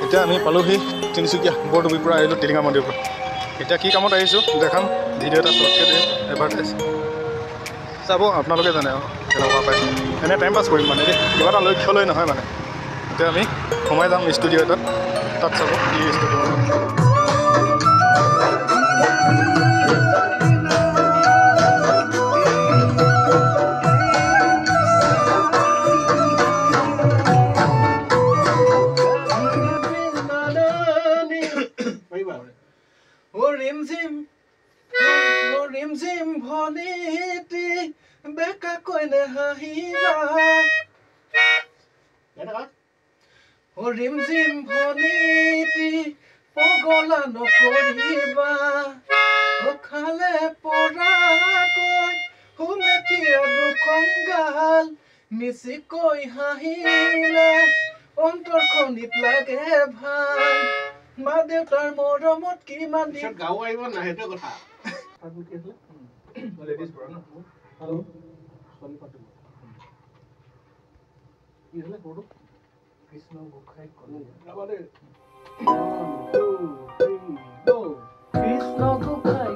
এতিয়া আমি পালোহি তিনিচুকীয়া বৰডুবিৰ পৰা আহিলোঁ টিলিঙা মন্দিৰৰ পৰা। এতিয়া কি কামত আহিছোঁ দেখাম, ভিডিঅ' এটা শ্বৰ্টকৈ দিম, এডভাৰটাইজ চাব, আপোনালোকে জানে আৰু কেনেকুৱা পায়। এনেই টাইম পাছ কৰিম মানে দেই, কিবা এটা লক্ষ্য লৈ নহয় মানে। এতিয়া আমি সোমাই যাম ষ্টুডিঅ' এটাত, তাত চাব কি ষ্টুডিঅ'। ৰিমঝিম ভনীতি বেকা কইনে হাঁহিবা ৰিমঝিম ভনীতি পগলা নকৰিবা খালে পৰাকৈ সুমেথিয়া দুখন গাল মিচিকৈ হাঁহিলে অন্তৰখনিত লাগে ভাল মা দেউতাৰ মৰমত কিমান দিন গাঁও আহিব না সেইটো কথা লেডিজ পৰা ন আৰু ছোৱালী পাতিব কি হলে কৰো কৃষ্ণ গোসাই কলে কৃষ্ণ গোসাই